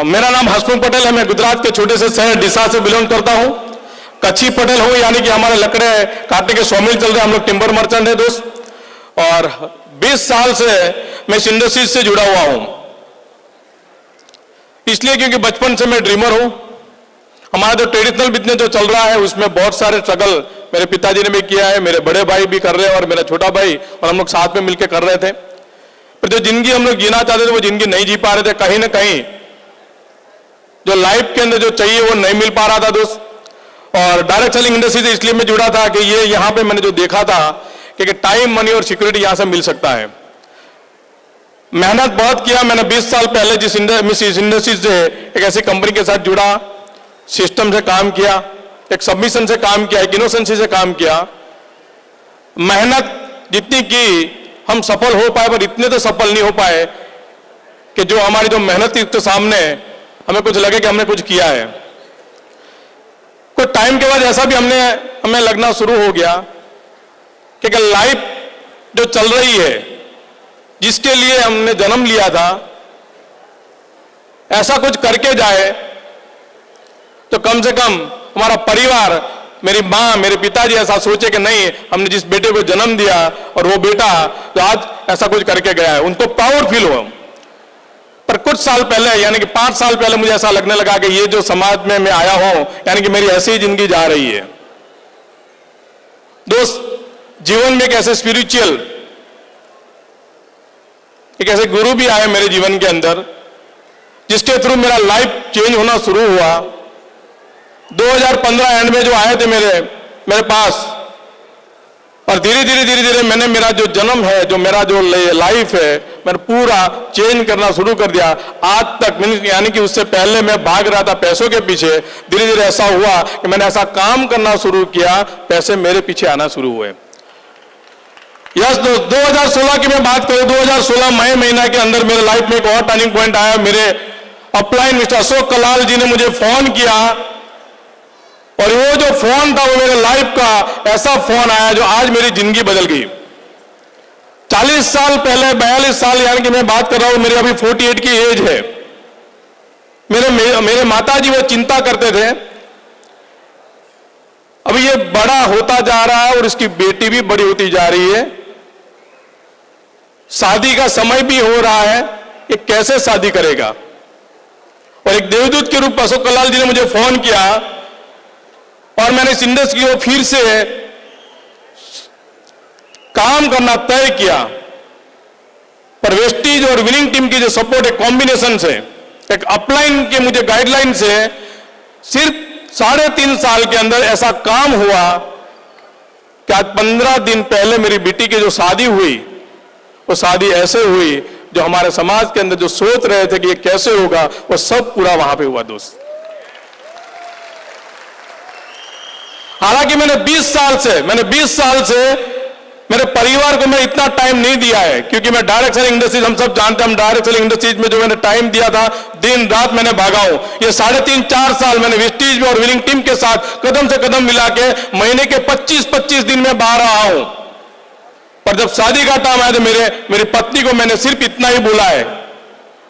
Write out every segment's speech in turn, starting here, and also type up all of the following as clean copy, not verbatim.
मेरा नाम हसमुख पटेल है। मैं गुजरात के छोटे से शहर डीसा से बिलोंग करता हूं। कच्छी पटेल हूं, यानी कि हमारे लकड़े काटने के सॉमिल चल रहे हैं। हम लोग टिम्बर मर्चेंट है दोस्त। और 20 साल से मैं इस इंडस्ट्रीज से जुड़ा हुआ हूं, इसलिए क्योंकि बचपन से मैं ड्रीमर हूं। हमारा जो ट्रेडिशनल बिजनेस जो चल रहा है उसमें बहुत सारे स्ट्रगल मेरे पिताजी ने भी किया है, मेरे बड़े भाई भी कर रहे हैं और मेरा छोटा भाई, और हम लोग साथ में मिलकर कर रहे थे। पर जो जिंदगी हम लोग जीना चाहते थे वो जिंदगी नहीं जी पा रहे थे। कहीं ना कहीं जो लाइफ के अंदर जो चाहिए वो नहीं मिल पा रहा था दोस्त। और डायरेक्ट सेलिंग इंडस्ट्री से इसलिए मैं जुड़ा था कि ये यहां पे मैंने जो देखा था कि टाइम, मनी और सिक्योरिटी यहां से मिल सकता है। मेहनत बहुत किया मैंने। 20 साल पहले जिस इंडस्ट्री से एक ऐसी कंपनी के साथ जुड़ा, सिस्टम से काम किया, एक सबमिशन से काम किया, एक इनोसेंसी से काम किया। मेहनत जितनी की हम सफल हो पाए, पर इतने तो सफल नहीं हो पाए कि जो हमारी जो मेहनत के सामने हमें कुछ लगे कि हमने कुछ किया है। कुछ टाइम के बाद ऐसा भी हमें लगना शुरू हो गया कि लाइफ जो चल रही है, जिसके लिए हमने जन्म लिया था, ऐसा कुछ करके जाए तो कम से कम हमारा परिवार, मेरी मां, मेरे पिताजी ऐसा सोचे कि नहीं, हमने जिस बेटे को जन्म दिया और वो बेटा जो आज ऐसा कुछ करके गया है, उनको प्राउड फील हो। पर कुछ साल पहले, यानी कि 5 साल पहले मुझे ऐसा लगने लगा कि ये जो समाज में मैं आया हूं, यानी कि मेरी ऐसी ही जिंदगी जा रही है। दोस्त, जीवन में एक ऐसे स्पिरिचुअल, एक ऐसे गुरु भी आए मेरे जीवन के अंदर, जिसके थ्रू मेरा लाइफ चेंज होना शुरू हुआ। 2015 एंड में जो आए थे मेरे पास, और धीरे धीरे मैंने मेरा जो जन्म है, जो मेरा जो लाइफ है, मैंने पूरा चेंज करना शुरू कर दिया। आज तक, यानी कि उससे पहले मैं भाग रहा था पैसों के पीछे, धीरे धीरे ऐसा हुआ कि मैंने ऐसा काम करना शुरू किया, पैसे मेरे पीछे आना शुरू हुए। यस दोस्त, 2016 की मैं बात करूं, 2016 मई महीना के अंदर मेरे लाइफ में एक और टर्निंग पॉइंट आया। मेरे अपलाइन मिस्टर अशोक कलाल जी ने मुझे फोन किया, और वो जो फोन था वो मेरे लाइफ का ऐसा फोन आया जो आज मेरी जिंदगी बदल गई। 40 साल पहले, 42 साल, यानी कि मैं बात कर रहा हूं, मेरी अभी 48 की एज है। मेरे माताजी वो चिंता करते थे, अभी ये बड़ा होता जा रहा है और इसकी बेटी भी बड़ी होती जा रही है, शादी का समय भी हो रहा है, ये कैसे शादी करेगा। और एक देवदूत के रूप में अशोक कलाल जी ने मुझे फोन किया, और मैंने इस इंडस्ट्री को फिर से काम करना तय किया। पर वेस्टीज और विनिंग टीम की जो सपोर्ट, एक कॉम्बिनेशन से, एक अपलाइन के मुझे गाइडलाइन से, सिर्फ 3.5 साल के अंदर ऐसा काम हुआ कि आज 15 दिन पहले मेरी बेटी की जो शादी हुई, वो शादी ऐसे हुई जो हमारे समाज के अंदर जो सोच रहे थे कि ये कैसे होगा, वो सब पूरा वहां पे हुआ दोस्त। हालांकि मैंने 20 साल से मेरे परिवार को मैं इतना टाइम नहीं दिया है, क्योंकि मैं डायरेक्ट सेलिंग इंडस्ट्रीज, हम सब जानते हैं, हम डायरेक्ट सेलिंग इंडस्ट्रीज में जो मैंने टाइम दिया था, दिन रात मैंने भागा हूं। ये 3.5-4 साल मैंने वेस्टीज में और विनिंग टीम के साथ कदम से कदम मिला के महीने के 25-25 दिन में बाहर रहा हूं। पर जब शादी का टाइम आया तो मेरी पत्नी को मैंने सिर्फ इतना ही बोला है,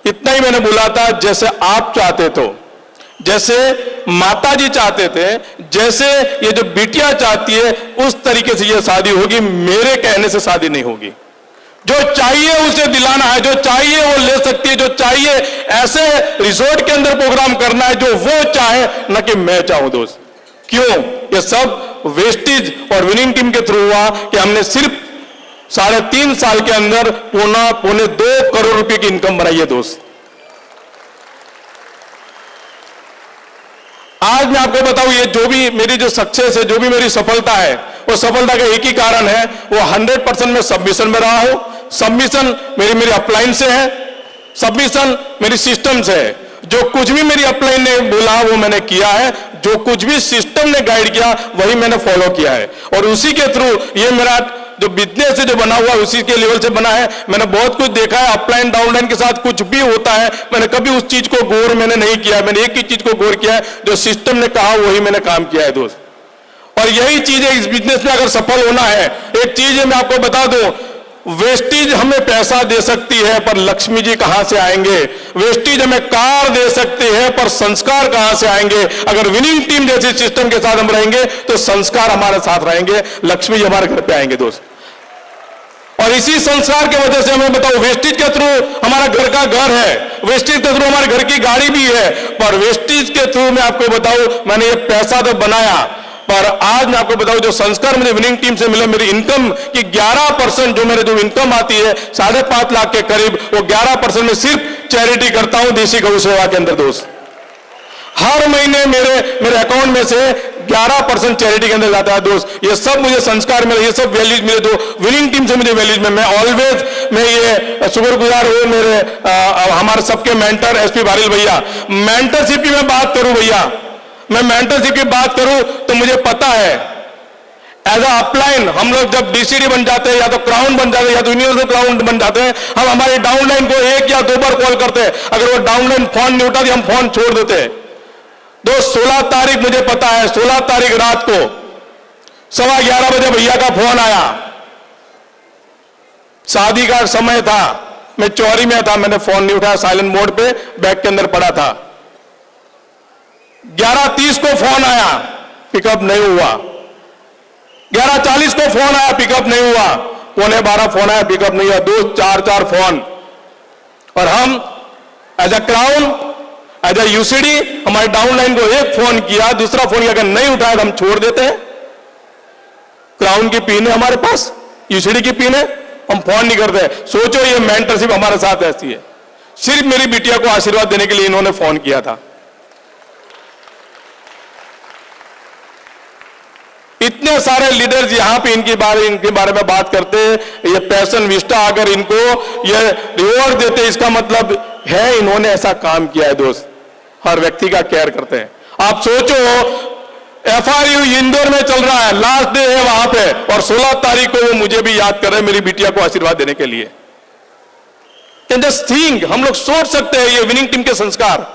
इतना ही मैंने बोला था, जैसे आप चाहते तो, जैसे माताजी चाहते थे, जैसे ये जो बिटिया चाहती है, उस तरीके से ये शादी होगी, मेरे कहने से शादी नहीं होगी। जो चाहिए उसे दिलाना है, जो चाहिए वो ले सकती है, जो चाहिए ऐसे रिसोर्ट के अंदर प्रोग्राम करना है जो वो चाहे, न कि मैं चाहूं दोस्त। क्यों? ये सब वेस्टीज और विनिंग टीम के थ्रू हुआ कि हमने सिर्फ 3.5 साल के अंदर पौने 2 करोड़ रुपए की इनकम बनाई है दोस्त। आज मैं आपको बताऊं, ये जो भी मेरी जो सक्सेस है, जो भी मेरी सफलता है, वो सफलता का एक ही कारण है, वो 100% मैं सबमिशन में रहा हूं। सबमिशन मेरी अपलाइन से है, सबमिशन मेरी सिस्टम से है। जो कुछ भी मेरी अपलाइन ने बोला वो मैंने किया है, जो कुछ भी सिस्टम ने गाइड किया वही मैंने फॉलो किया है, और उसी के थ्रू ये मेरा जो बिजनेस है जो बना हुआ उसी के लेवल से बना है। मैंने बहुत कुछ देखा है, अपलाइन डाउनलाइन के साथ कुछ भी होता है, मैंने कभी उस चीज को गौर मैंने नहीं किया। मैंने एक ही चीज को गौर किया है, जो सिस्टम ने कहा वही मैंने काम किया है दोस्त। और यही चीज है इस बिजनेस में अगर सफल होना है। एक चीज है मैं आपको बता दूं, वेस्टीज हमें पैसा दे सकती है पर लक्ष्मी जी कहां से आएंगे? वेस्टीज हमें कार दे सकती है पर संस्कार कहां से आएंगे? अगर विनिंग टीम जैसे सिस्टम के साथ हम रहेंगे तो संस्कार हमारे साथ रहेंगे, लक्ष्मी जी हमारे घर पे आएंगे दोस्त। और इसी संस्कार की वजह से हमें बताओ, वेस्टीज के थ्रू हमारा घर का घर है, वेस्टीज के थ्रू हमारे घर की गाड़ी भी है, पर वेस्टीज के थ्रू मैं आपको बताऊं, मैंने ये पैसा तो बनाया, पर आज मैं आपको बताऊं जो संस्कार मुझे विनिंग टीम से मिले, मेरी इनकम की 11% जो इनकम आती है 5.5 लाख के करीब, वो 11% में सिर्फ चैरिटी करता हूं देशी गौ सेवा के अंदर दोस्त। हर महीने मेरे अकाउंट में से 11% चैरिटी के अंदर जाता है दोस्त। ये सब मुझे संस्कार मिले, ये सब वैल्यूज मिले जो विनिंग टीम से मुझे वैल्यूज में, मैं ऑलवेज मैं ये शुक्रगुजार हूं मेरे हमारे सबके मेंटर एसपी बारिल भैया। मेंटरशिप की मैं बात करूं भैया, मैं मेंटरशिप की बात करूं तो मुझे पता है एज अ अपलाइन हम लोग जब डीसीडी बन जाते हैं या तो क्राउन बन जाते हैं या तो यूनिवर्सल क्राउन बन जाते हैं, हम हमारी डाउनलाइन को 1 या 2 बार कॉल करते हैं, अगर वो डाउनलाइन फोन नहीं उठाती हम फोन छोड़ देते हैं। 16 तारीख मुझे पता है, 16 तारीख रात को 11:15 बजे भैया का फोन आया, शादी का समय था, मैं चौरी में था, मैंने फोन नहीं उठाया, साइलेंट मोड पे बैग के अंदर पड़ा था। 11:30 को फोन आया, पिकअप नहीं हुआ। 11:40 को फोन आया, पिकअप नहीं हुआ। 11:15 फोन आया, पिकअप नहीं हुआ। 2-4 फोन, और हम as a crown as a UCD हमारी डाउनलाइन को एक फोन किया, दूसरा फोन किया, अगर नहीं उठाया तो हम छोड़ देते हैं। क्राउन की पिन है हमारे पास, यूसीडी की पिन है, हम फोन नहीं करते। सोचो ये मेंटरशिप हमारे साथ ऐसी है। सिर्फ मेरी बिटिया को आशीर्वाद देने के लिए इन्होंने फोन किया था। इतने सारे लीडर्स यहां पे इनके बारे में बात करते हैं। ये पैशन विस्टा अगर इनको ये रिवॉर्ड देते, इसका मतलब है इन्होंने ऐसा काम किया है दोस्त। हर व्यक्ति का केयर करते हैं। आप सोचो एफआरयू इंदौर में चल रहा है, लास्ट डे है वहां पे, और 16 तारीख को वो मुझे भी याद कर रहे हैं मेरी बिटिया को आशीर्वाद देने के लिए। कैन जस्ट थिंक, हम लोग सोच सकते हैं ये विनिंग टीम के संस्कार,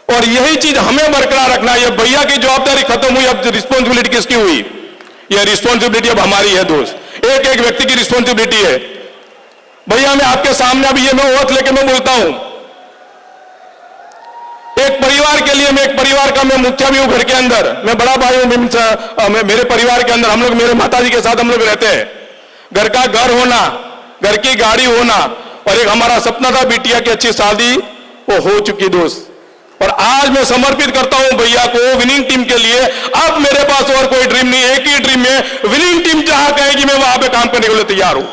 और यही चीज हमें बरकरार रखना है। ये भैया की जवाबदारी खत्म हुई, अब रिस्पॉन्सिबिलिटी किसकी हुई? ये रिस्पॉन्सिबिलिटी अब हमारी है दोस्त। एक एक व्यक्ति की रिस्पॉन्सिबिलिटी है। भैया मैं आपके सामने अभी ये मैं ओथ लेके मैं बोलता हूं, एक परिवार के लिए, मैं एक परिवार का मैं मुखिया भी हूं घर के अंदर, मैं बड़ा भाई हूं, मेरे परिवार के अंदर हम लोग, मेरे माताजी के साथ हम लोग रहते हैं। घर का घर होना, घर की गाड़ी होना, और एक हमारा सपना था बिटिया की अच्छी शादी, वो हो चुकी दोस्त। और आज मैं समर्पित करता हूं भैया को विनिंग टीम के लिए। अब मेरे पास और कोई ड्रीम नहीं, एक ही ड्रीम है, विनिंग टीम जहां कहेगी मैं वहां पे काम करने के लिए तैयार हूं।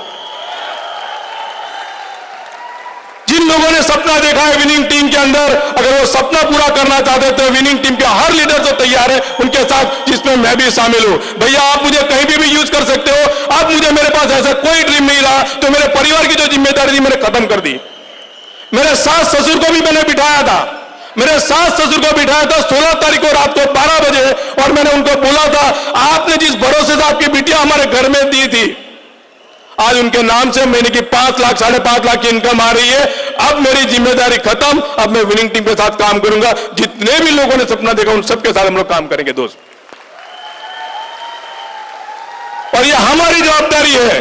जिन लोगों ने सपना देखा है विनिंग टीम के अंदर, अगर वो सपना पूरा करना चाहते हैं तो विनिंग टीम के हर लीडर तो तैयार है उनके साथ, जिसमें मैं भी शामिल हूं। भैया आप मुझे कहीं भी यूज कर सकते हो। आप मुझे, मेरे पास ऐसा कोई ड्रीम नहीं रहा तो मेरे परिवार की जो जिम्मेदारी थी मैंने खत्म कर दी। मेरे सास ससुर को भी मैंने बिठाया था, मेरे सास ससुर को बिठाया था 16 तारीख को रात को 12 बजे, और मैंने उनको बोला था आपने जिस भरोसे से आपकी बिटिया हमारे घर में दी थी, आज उनके नाम से महीने की 5 लाख 5.5 लाख की इनकम आ रही है। अब मेरी जिम्मेदारी खत्म, अब मैं विनिंग टीम के साथ काम करूंगा। जितने भी लोगों ने सपना देखा उन सबके साथ हम लोग काम करेंगे दोस्त, और ये हमारी जवाबदारी है,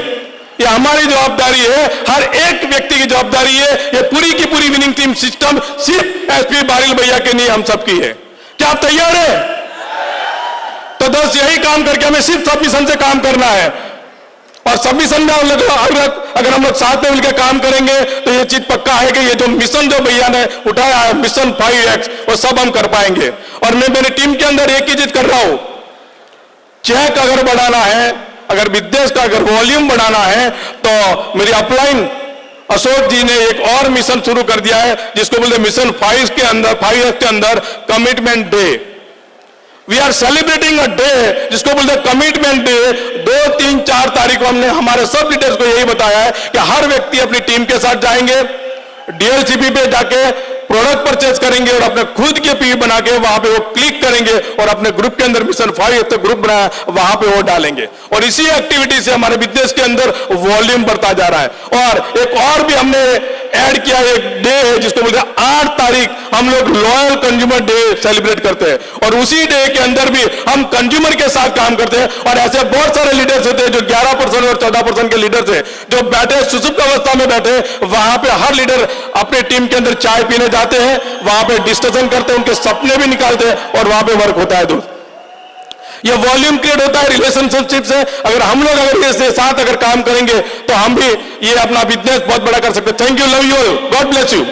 ये हमारी जवाबदारी है, हर एक व्यक्ति की जवाबदारी है। ये पूरी की पूरी विनिंग टीम सिस्टम सिर्फ एसपी बारिल भैया के नहीं, हम सबकी है। क्या आप तैयार है? तो दोस्त यही काम करके हमें सिर्फ सबमिशन से काम करना है, और सबमिशन में अगर हम लोग साथ में मिलकर काम करेंगे तो ये चीज पक्का है कि ये जो मिशन जो भैया ने उठाया है, मिशन 5X, वो सब हम कर पाएंगे। और मैं मेरी टीम के अंदर एक ही चीज कर रहा हूं, चेक अगर बढ़ाना है, अगर विदेश का अगर वॉल्यूम बढ़ाना है, तो मेरी अपलाइन अशोक जी ने एक और मिशन शुरू कर दिया है जिसको बोलते हैं मिशन 5 के अंदर, 5X के अंदर commitment day. We are celebrating a day जिसको बोलते हैं कमिटमेंट डे। 2, 3, 4 तारीख को हमने हमारे सब लीडर्स को यही बताया है कि हर व्यक्ति अपनी टीम के साथ जाएंगे, डीएलसीपी पे जाके प्रोडक्ट परचेज करेंगे और अपने खुद के पी बना के वहां पे वो क्लिक करेंगे और अपने ग्रुप के अंदर मिशन 5 ग्रुप बनाया वहां पे वो डालेंगे, और इसी एक्टिविटी से हमारे बिजनेस के अंदर वॉल्यूम बढ़ता जा रहा है। और एक और भी हमने ऐड किया एक डे है जिसको बोलते हैं 8 तारीख हम लोग लॉयल कंज्यूमर डे सेलिब्रेट करते हैं, और उसी डे के अंदर भी हम कंज्यूमर के साथ काम करते हैं। और ऐसे बहुत सारे लीडर्स होते हैं जो 11% और 14% के लीडर्स हैं जो बैठे सुसुप्त अवस्था में बैठे, वहां पे हर लीडर अपने टीम के अंदर चाय पीने जाते हैं, वहां पे डिस्कशन करते हैं, उनके सपने भी निकालते हैं और वहां पे वर्क होता है। दोस्त, ये वॉल्यूम क्रिएट होता है रिलेशनशिप से। अगर हम लोग अगर इसके साथ अगर काम करेंगे तो हम भी ये अपना बिजनेस बहुत बड़ा कर सकते हैं। Thank you, love you all, God bless you.